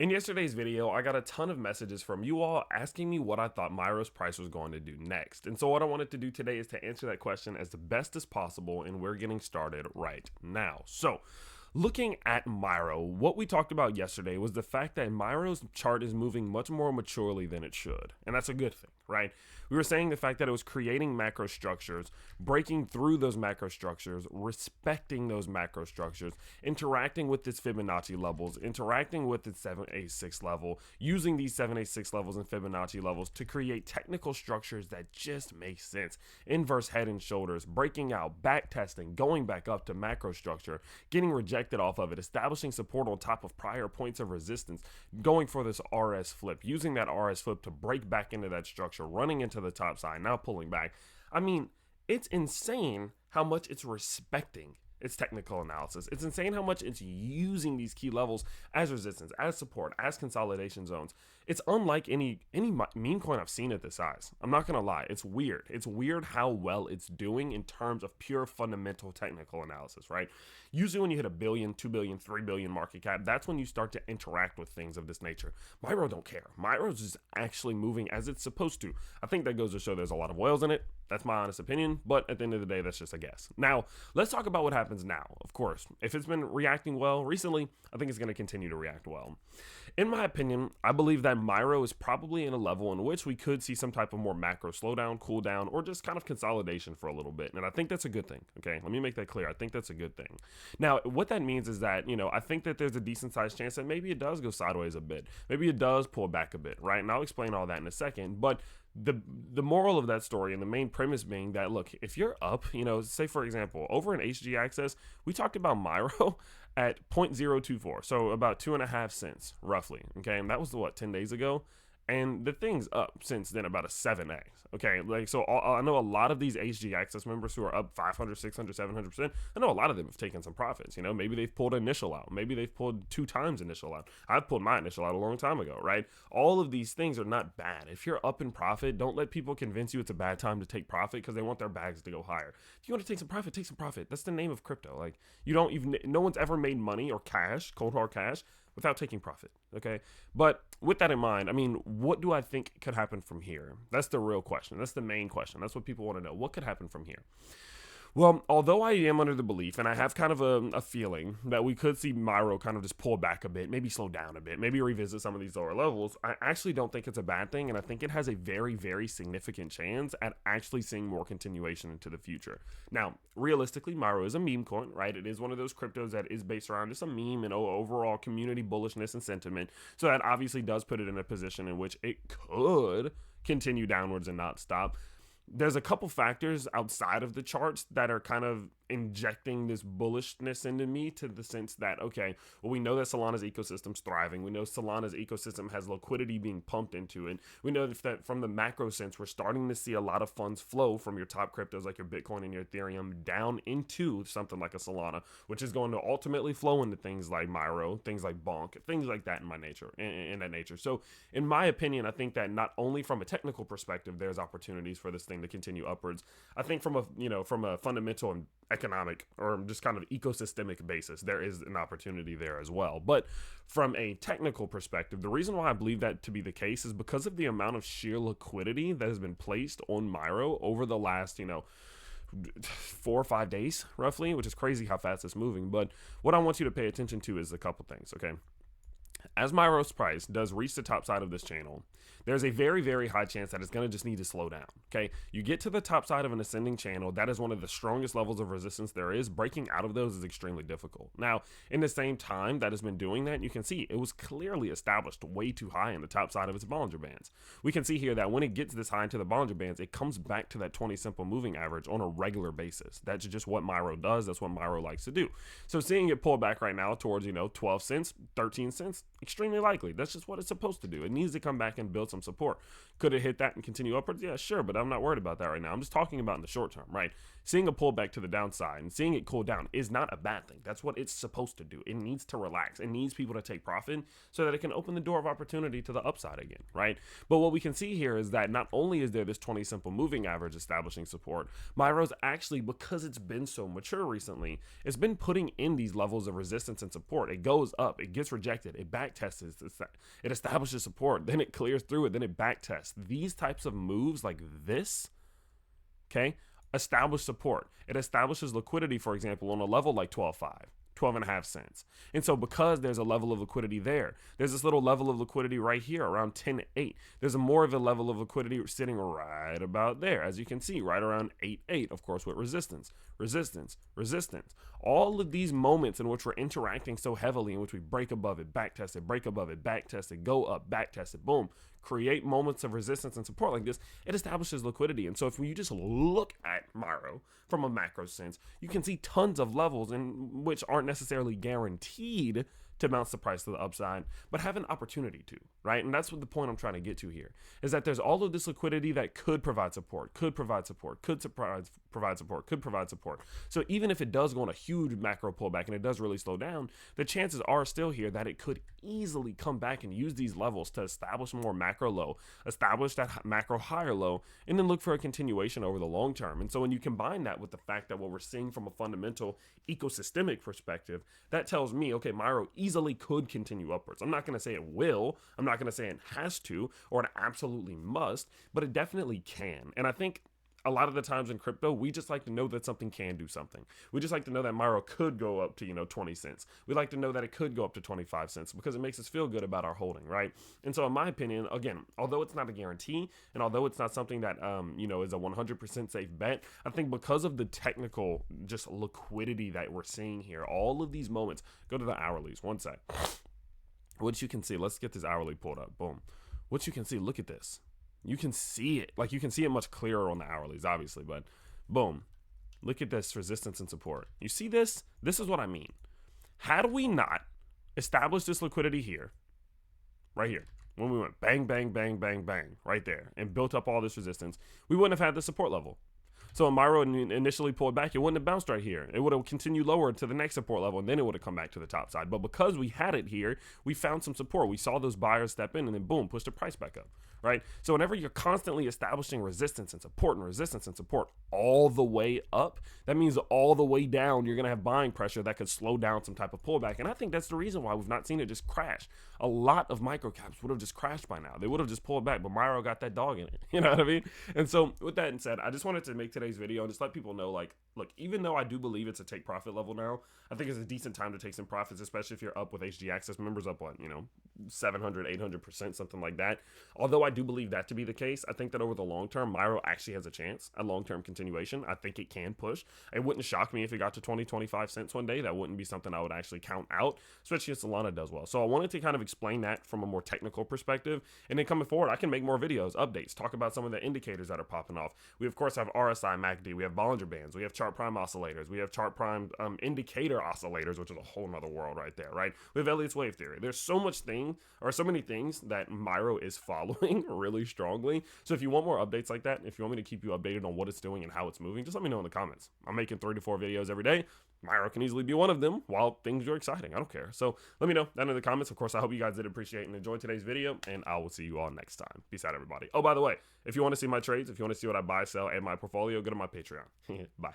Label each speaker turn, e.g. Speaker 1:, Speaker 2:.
Speaker 1: In yesterday's video, I got a ton of messages from you all asking me what I thought Myro's price was going to do next. And so what I wanted to do today is to answer that question as the best as possible, and we're getting started right now. So, looking at Myro, what we talked about yesterday was the fact that Myro's chart is moving much more maturely than it should. And that's a good thing, right? We were saying the fact that it was creating macro structures, breaking through those macro structures, respecting those macro structures, interacting with its Fibonacci levels, interacting with its 786 level, using these 786 levels and Fibonacci levels to create technical structures that just make sense. Inverse head and shoulders, breaking out, back testing, going back up to macro structure, getting rejected off of it, establishing support on top of prior points of resistance, going for this RS flip, using that RS flip to break back into that structure, running into the top side, now pulling back. I mean, it's insane how much it's respecting its technical analysis. It's insane how much it's using these key levels as resistance, as support, as consolidation zones. It's unlike any meme coin I've seen at this size. I'm not gonna lie, it's weird. It's weird how well it's doing in terms of pure fundamental technical analysis, right? Usually when you hit a billion, 2 billion, 3 billion market cap, that's when you start to interact with things of this nature. Myro don't care. Myro's is actually moving as it's supposed to. I think that goes to show there's a lot of whales in it. That's my honest opinion, but at the end of the day, that's just a guess. Now, let's talk about what happens now. Of course, if it's been reacting well recently, I think it's going to continue to react well. In my opinion, I believe that Myro is probably in a level in which we could see some type of more macro slowdown, cool down, or just kind of consolidation for a little bit. And I think that's a good thing. Okay, let me make that clear. I think that's a good thing. Now, what that means is that, I think that there's a decent sized chance that maybe it does go sideways a bit. Maybe it does pull back a bit, right? And I'll explain all that in a second. But the moral of that story and the main premise being that, look, if you're up, say for example, over in HG Access, we talked about Myro at 0.024, so about 2.5 cents roughly. Okay, and that was what, 10 days ago. And the thing's up since then about a 7x. Okay, so I know a lot of these HG Access members who are up 500, 600, 700%. I know a lot of them have taken some profits. Maybe they've pulled initial out. Maybe they've pulled 2 times initial out. I've pulled my initial out a long time ago, right? All of these things are not bad. If you're up in profit, don't let people convince you it's a bad time to take profit because they want their bags to go higher. If you want to take some profit, take some profit. That's the name of crypto. Like, no one's ever made money or cash, cold hard cash, without taking profit, okay? But with that in mind, I mean, what do I think could happen from here? That's the real question. That's the main question. That's what people want to know. What could happen from here? Well, although I am under the belief, and I have kind of a feeling that we could see Myro kind of just pull back a bit, maybe slow down a bit, maybe revisit some of these lower levels, I actually don't think it's a bad thing, and I think it has a very, very significant chance at actually seeing more continuation into the future. Now, realistically, Myro is a meme coin, right? It is one of those cryptos that is based around just a meme and overall community bullishness and sentiment, so that obviously does put it in a position in which it could continue downwards and not stop. There's a couple factors outside of the charts that are kind of injecting this bullishness into me, to the sense that, okay, well, we know that Solana's ecosystem's thriving. We know Solana's ecosystem has liquidity being pumped into it. We know that from the macro sense, we're starting to see a lot of funds flow from your top cryptos like your Bitcoin and your Ethereum down into something like a Solana, which is going to ultimately flow into things like Myro, things like Bonk, things like that in that nature. So in my opinion, I think that not only from a technical perspective, there's opportunities for this thing to continue upwards. I think from a fundamental and economic or just kind of ecosystemic basis, there is an opportunity there as well. But from a technical perspective, the reason why I believe that to be the case is because of the amount of sheer liquidity that has been placed on Myro over the last 4 or 5 days roughly, which is crazy how fast it's moving. But what I want you to pay attention to is a couple things. Okay, as Myro's price does reach the top side of this channel, there's a very, very high chance that it's going to just need to slow down. Okay, you get to the top side of an ascending channel, that is one of the strongest levels of resistance there is. Breaking out of those is extremely difficult. Now, in the same time that has been doing that, you can see it was clearly established way too high in the top side of its Bollinger Bands. We can see here that when it gets this high into the Bollinger Bands, it comes back to that 20 simple moving average on a regular basis. That's just what Myro does. That's what Myro likes to do. So seeing it pull back right now towards 12 cents, 13 cents, extremely likely. That's just what it's supposed to do. It needs to come back and build some support. Could it hit that and continue upwards? Yeah, sure, but I'm not worried about that right now. I'm just talking about in the short term, right? seeing a pullback to the downside and seeing it cool down is not a bad thing. That's what it's supposed to do. It needs to relax. It needs people to take profit so that it can open the door of opportunity to the upside again, right? But what we can see here is that not only is there this 20 simple moving average establishing support, MYRO's actually, because it's been so mature recently, it's been putting in these levels of resistance and support. It goes up, it gets rejected, it back tests, it establishes support, then it clears through it, then it back tests. These types of moves like this, okay, establish support. It establishes liquidity, for example, on a level like 12.5. 12.5 cents. And so because there's a level of liquidity there, there's this little level of liquidity right here around 10.8. There's a more of a level of liquidity sitting right about there, as you can see, right around 8.8, of course, with resistance, resistance, resistance. All of these moments in which we're interacting so heavily, in which we break above it, back test it, break above it, back test it, go up, back test it, boom, create moments of resistance and support like this, it establishes liquidity. And so if you just look at MYRO from a macro sense, you can see tons of levels in which aren't necessarily guaranteed to bounce the price to the upside, but have an opportunity to, right? And that's what the point I'm trying to get to here, is that there's all of this liquidity that could provide support, could provide support, could provide support, could provide support. So even if it does go on a huge macro pullback and it does really slow down, the chances are still here that it could easily come back and use these levels to establish more macro low, establish that macro higher low, and then look for a continuation over the long term. And so when you combine that with the fact that what we're seeing from a fundamental ecosystemic perspective, that tells me, okay, MYRO easily could continue upwards. I'm not going to say it will. I'm not going to say it has to or it absolutely must, but it definitely can. And I think a lot of the times in crypto, we just like to know that something can do something. We just like to know that MYRO could go up to, 20 cents. We like to know that it could go up to 25 cents because it makes us feel good about our holding, right? And so in my opinion, again, although it's not a guarantee and although it's not something that, is a 100% safe bet, I think because of the technical just liquidity that we're seeing here, all of these moments, go to the hourlies, one sec. What you can see, let's get this hourly pulled up, boom. What you can see, look at this. You can see it, like you can see it much clearer on the hourlies, obviously, but boom, look at this resistance and support. You see this? This is what I mean. Had we not established this liquidity here, right here, when we went bang, bang, bang, bang, bang, right there, and built up all this resistance, we wouldn't have had the support level. So when MYRO initially pulled back, it wouldn't have bounced right here. It would have continued lower to the next support level, and then it would have come back to the top side. But because we had it here, we found some support. We saw those buyers step in, and then boom, push the price back up, right? So whenever you're constantly establishing resistance and support all the way up, that means all the way down, you're going to have buying pressure that could slow down some type of pullback. And I think that's the reason why we've not seen it just crash. A lot of microcaps would have just crashed by now. They would have just pulled back, but MYRO got that dog in it. You know what I mean? And so with that said, I just wanted to make today's video and just let people know, like, look, even though I do believe it's a take profit level now, I think it's a decent time to take some profits, especially if you're up with HG Access members up what, 700, 800%, something like that. Although I do believe that to be the case, I think that over the long term, MYRO actually has a chance, a long-term continuation. I think it can push. It wouldn't shock me if it got to 20, 25 cents one day. That wouldn't be something I would actually count out, especially if Solana does well. So I wanted to kind of explain that from a more technical perspective. And then coming forward, I can make more videos, updates, talk about some of the indicators that are popping off. We, of course, have RSI, MACD. We have Bollinger Bands. We have chart prime oscillators. We have chart prime indicator oscillators, which is a whole nother world right there, right? We have Elliott's wave theory. There's so many things that MYRO is following really strongly. So if you want more updates like that, if you want me to keep you updated on what it's doing and how it's moving, just let me know in the comments. I'm making 3 to 4 videos every day. MYRO can easily be one of them while things are exciting. I don't care. So let me know down in the comments. Of course, I hope you guys did appreciate and enjoy today's video, and I will see you all next time. Peace out, everybody. Oh, by the way, if you want to see my trades, if you want to see what I buy, sell, and my portfolio, go to my Patreon. Bye.